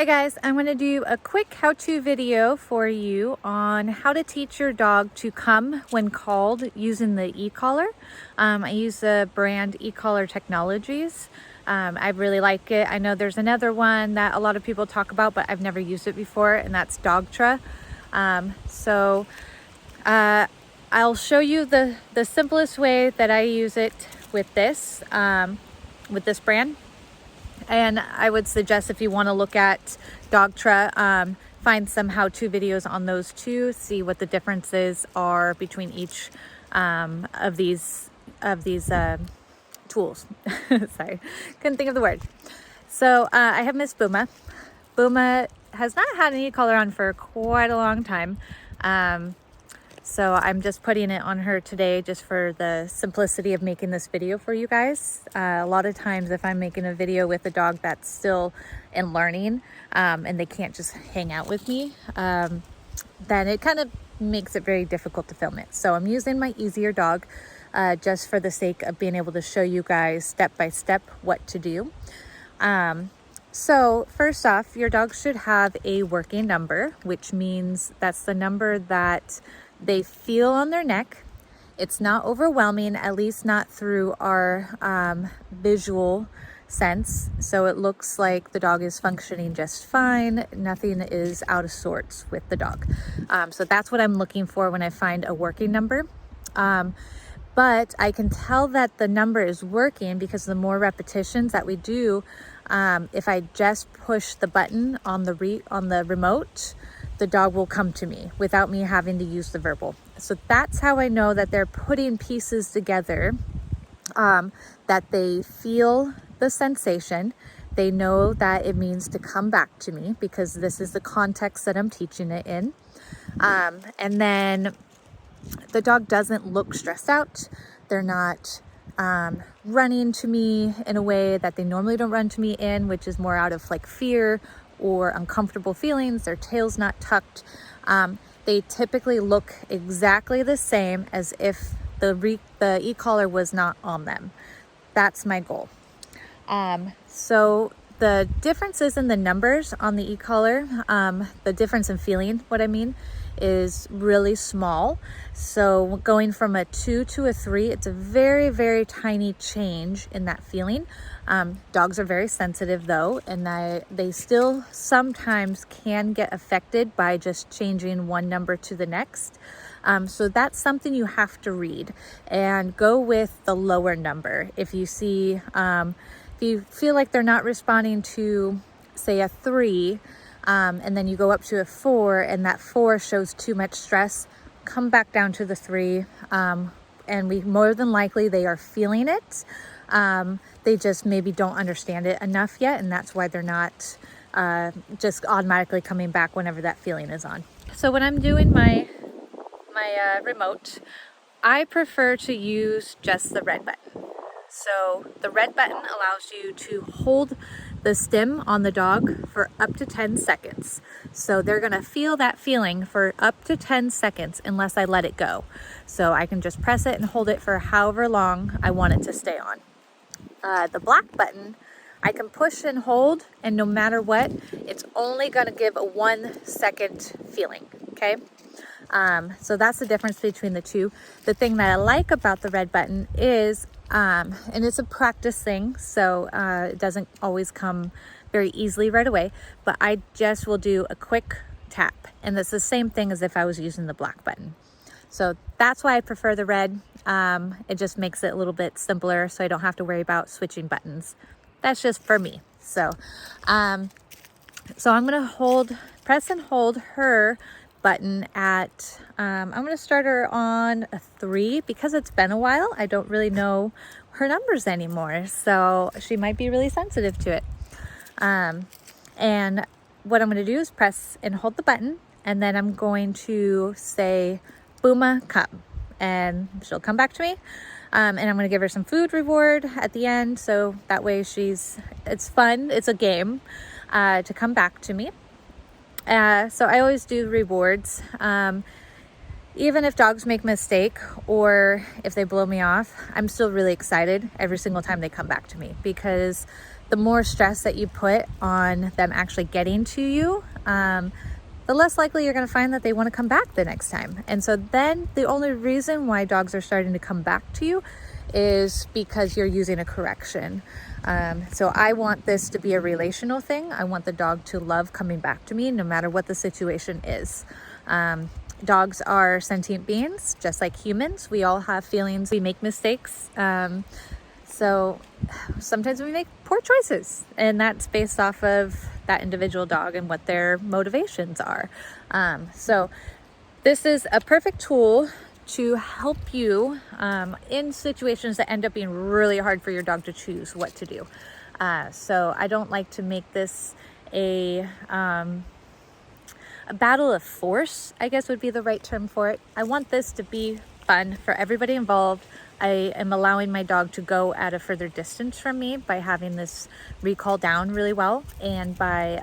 Hi guys, I'm going to do a quick how-to video for you on how to teach your dog to come when called using the e-collar. I use the brand e-collar technologies. I really like it. I know there's another one that a lot of people talk about, but I've never used it before, and that's Dogtra. I'll show you the simplest way that I use it with this brand. And I would suggest, if you want to look at Dogtra, find some how-to videos on those too, see what the differences are between each of these tools. Sorry, couldn't think of the word. So I have Miss Booma. Booma has not had an e-collar on for quite a long time. So I'm just putting it on her today just for the simplicity of making this video for you guys. A lot of times if I'm making a video with a dog that's still in learning and they can't just hang out with me, then it kind of makes it very difficult to film it. So I'm using my easier dog just for the sake of being able to show you guys step by step what to do. So first off, your dog should have a working number, which means that's the number that they feel on their neck. It's not overwhelming, at least not through our visual sense. So it looks like the dog is functioning just fine. Nothing is out of sorts with the dog. So that's what I'm looking for when I find a working number. But I can tell that the number is working because the more repetitions that we do, if I just push the button on the remote, the dog will come to me without me having to use the verbal. So that's how I know that they're putting pieces together, that they feel the sensation. They know that it means to come back to me because this is the context that I'm teaching it in. And then the dog doesn't look stressed out. They're not running to me in a way that they normally don't run to me in, which is more out of like fear or uncomfortable feelings. Their tail's not tucked. They typically look exactly the same as if the e-collar was not on them. That's my goal. So the differences in the numbers on the e-collar, the difference in feeling, what I mean, is really small. So going from a 2 to a 3, it's a very, very tiny change in that feeling. Dogs are very sensitive though, and they still sometimes can get affected by just changing one number to the next. So that's something you have to read and go with the lower number. If you see, if you feel like they're not responding to, say, a 3, and then you go up to a 4 and that 4 shows too much stress, come back down to the 3. And more than likely they are feeling it. They just maybe don't understand it enough yet, and that's why they're not just automatically coming back whenever that feeling is on. So when I'm doing my remote, I prefer to use just the red button. So the red button allows you to hold the stim on the dog for up to 10 seconds. So they're gonna feel that feeling for up to 10 seconds unless I let it go. So I can just press it and hold it for however long I want it to stay on. The black button, I can push and hold, and no matter what, it's only gonna give a 1 second feeling, okay? So that's the difference between the two. The thing that I like about the red button is, and it's a practice thing, so it doesn't always come very easily right away, but I just will do a quick tap, and it's the same thing as if I was using the black button. So that's why I prefer the red. It just makes it a little bit simpler, so I don't have to worry about switching buttons. That's just for me. So I'm gonna press and hold her button at, I'm gonna start her on a 3 because it's been a while. I don't really know her numbers anymore, so she might be really sensitive to it. And what I'm gonna do is press and hold the button, and then I'm going to say, Booma, come, and she'll come back to me. And I'm gonna give her some food reward at the end, so that way it's fun, it's a game to come back to me. So I always do rewards. Even if dogs make a mistake or if they blow me off, I'm still really excited every single time they come back to me, because the more stress that you put on them actually getting to you, the less likely you're going to find that they want to come back the next time. And so then the only reason why dogs are starting to come back to you is because you're using a correction. So I want this to be a relational thing. I want the dog to love coming back to me no matter what the situation is. Dogs are sentient beings, just like humans. We all have feelings. We make mistakes. So sometimes we make poor choices, and that's based off of that individual dog and what their motivations are. So this is a perfect tool to help you in situations that end up being really hard for your dog to choose what to do. So I don't like to make this a battle of force, I guess would be the right term for it. I want this to be fun for everybody involved. I am allowing my dog to go at a further distance from me by having this recall down really well, and by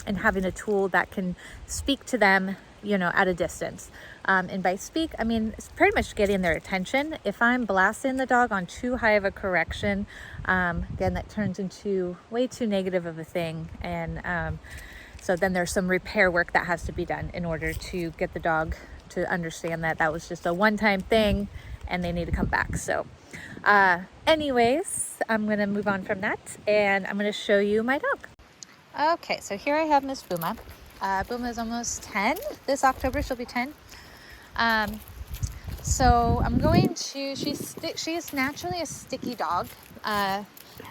and having a tool that can speak to them, you know, at a distance. And by speak, I mean, it's pretty much getting their attention. If I'm blasting the dog on too high of a correction, again, that turns into way too negative of a thing. And so then there's some repair work that has to be done in order to get the dog to understand that that was just a one-time thing and they need to come back. So anyways, I'm gonna move on from that, and I'm gonna show you my dog. Okay, so here I have Miss Buma. Buma is almost 10. This October she'll be 10. So I'm going to, she is naturally a sticky dog. That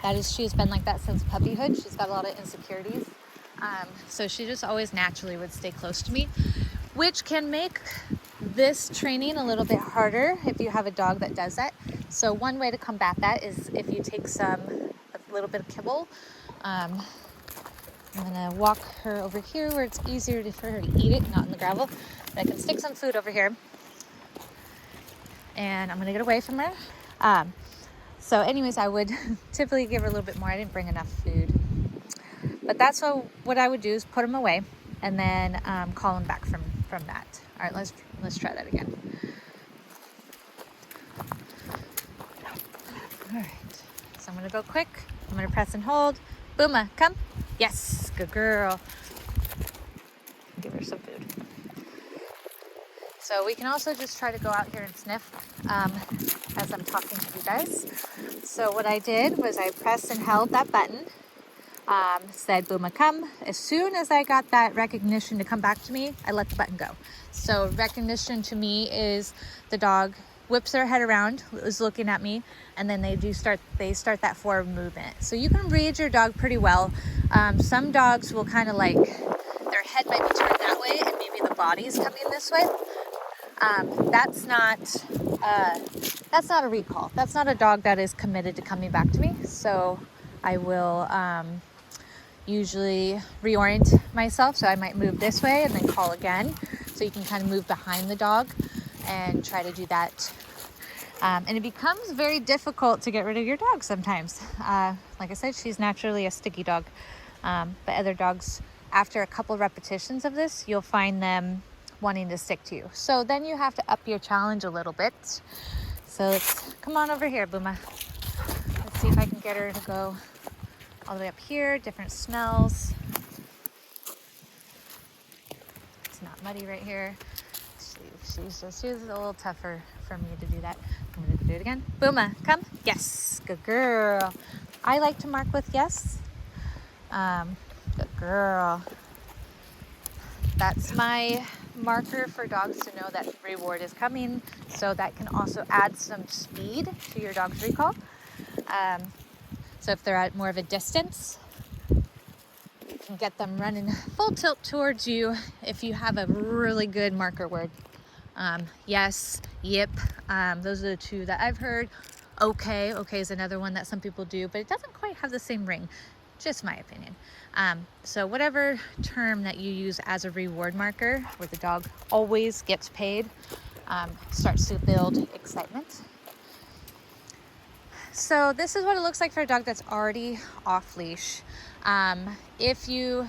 is, she's been like that since puppyhood. She's got a lot of insecurities. So she just always naturally would stay close to me, which can make this training a little bit harder if you have a dog that does that. So one way to combat that is if you take a little bit of kibble. I'm gonna walk her over here where it's easier for her to eat it, not in the gravel. But I can stick some food over here, and I'm gonna get away from her. So anyways, I would typically give her a little bit more. I didn't bring enough food, but that's what I would do is put them away and then call them back from that. All right, let's try that again. All right, so I'm gonna go quick. I'm gonna press and hold. Buma, come. Yes, good girl. Give her some food. So we can also just try to go out here and sniff as I'm talking to you guys. So what I did was I pressed and held that button, said Buma, come. As soon as I got that recognition to come back to me, I let the button go. So recognition to me is the dog whips their head around, is looking at me, and then they start that forward movement. So you can read your dog pretty well. Some dogs will kind of like, their head might be turned that way and maybe the body is coming this way. That's not a recall. That's not a dog that is committed to coming back to me. So I will usually reorient myself. So I might move this way and then call again. So you can kind of move behind the dog and try to do that. And it becomes very difficult to get rid of your dog sometimes. Like I said, she's naturally a sticky dog. But other dogs, after a couple repetitions of this, you'll find them wanting to stick to you. So then you have to up your challenge a little bit. So let's come on over here, Buma. Let's see if I can get her to go all the way up here. Different smells. It's not muddy right here. She's a little tougher for me to do that. I'm gonna do it again. Buma, come. Yes, good girl. I like to mark with yes. Good girl. That's my marker for dogs to know that reward is coming. So that can also add some speed to your dog's recall. So if they're at more of a distance, you can get them running full tilt towards you if you have a really good marker word. Yes, yip, those are the two that I've heard. Okay is another one that some people do, but it doesn't quite have the same ring, just my opinion. So whatever term that you use as a reward marker where the dog always gets paid, starts to build excitement. So this is what it looks like for a dog that's already off leash. If you're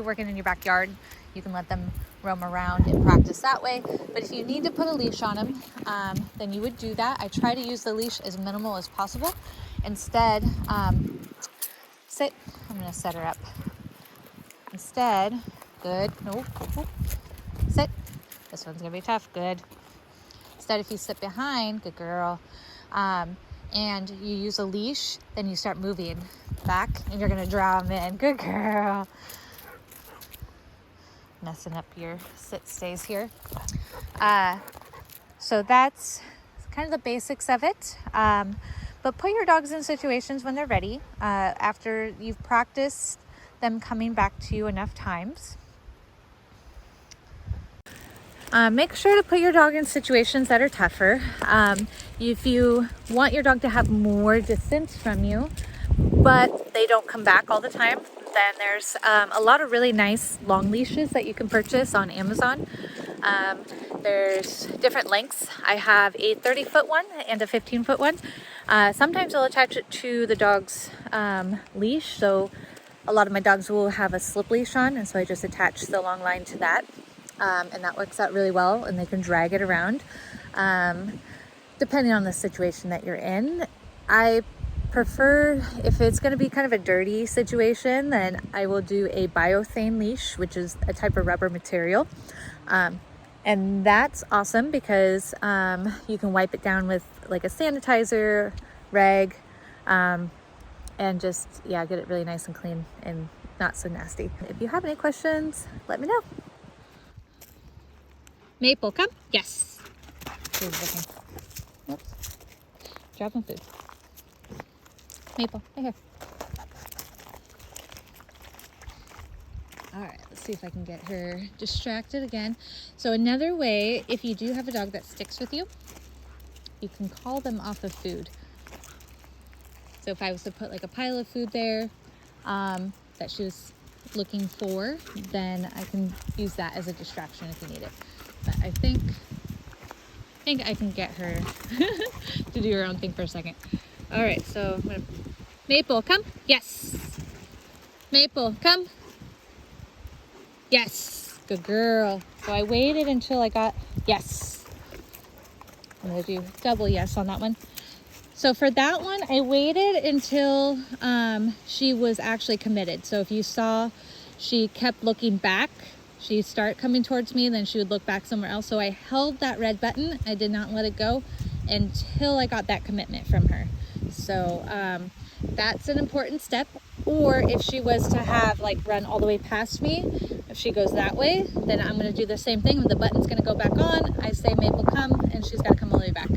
working in your backyard, you can let them roam around and practice that way. But if you need to put a leash on them, then you would do that. I try to use the leash as minimal as possible. Instead, sit. I'm gonna set her up. Instead, good. No, sit. This one's gonna be tough. Good. Instead, if you sit behind, good girl, and you use a leash, then you start moving back and you're gonna draw them in. Good girl. Messing up your sit stays here. So that's kind of the basics of it. But put your dogs in situations when they're ready, after you've practiced them coming back to you enough times. Make sure to put your dog in situations that are tougher. If you want your dog to have more distance from you, but they don't come back all the time, then there's a lot of really nice long leashes that you can purchase on Amazon. There's different lengths. I have a 30-foot one and a 15-foot one. Sometimes I'll attach it to the dog's leash. So a lot of my dogs will have a slip leash on, and so I just attach the long line to that. And that works out really well, and they can drag it around. Depending on the situation that you're in, I prefer, if it's going to be kind of a dirty situation, then I will do a biothane leash, which is a type of rubber material. And that's awesome because you can wipe it down with like a sanitizer, rag, and just, yeah, get it really nice and clean and not so nasty. If you have any questions, let me know. Maple, come. Yes. She's looking. Oops. Dropping food. Maple, right here. All right, let's see if I can get her distracted again. So another way, if you do have a dog that sticks with you, you can call them off of food. So if I was to put like a pile of food there that she was looking for, then I can use that as a distraction if you need it. But I think I can get her to do her own thing for a second. All right, so I'm gonna... Maple, come. Yes. Maple, come. Yes. Good girl. So I waited until I got yes. I'm gonna do double yes on that one. So for that one, I waited until she was actually committed. So if you saw, she kept looking back. She'd start coming towards me, and then she would look back somewhere else. So I held that red button. I did not let it go until I got that commitment from her. So that's an important step. Or if she was to have like run all the way past me, if she goes that way, then I'm gonna do the same thing. The button's gonna go back on. I say Maple come, and she's gotta come all the way back.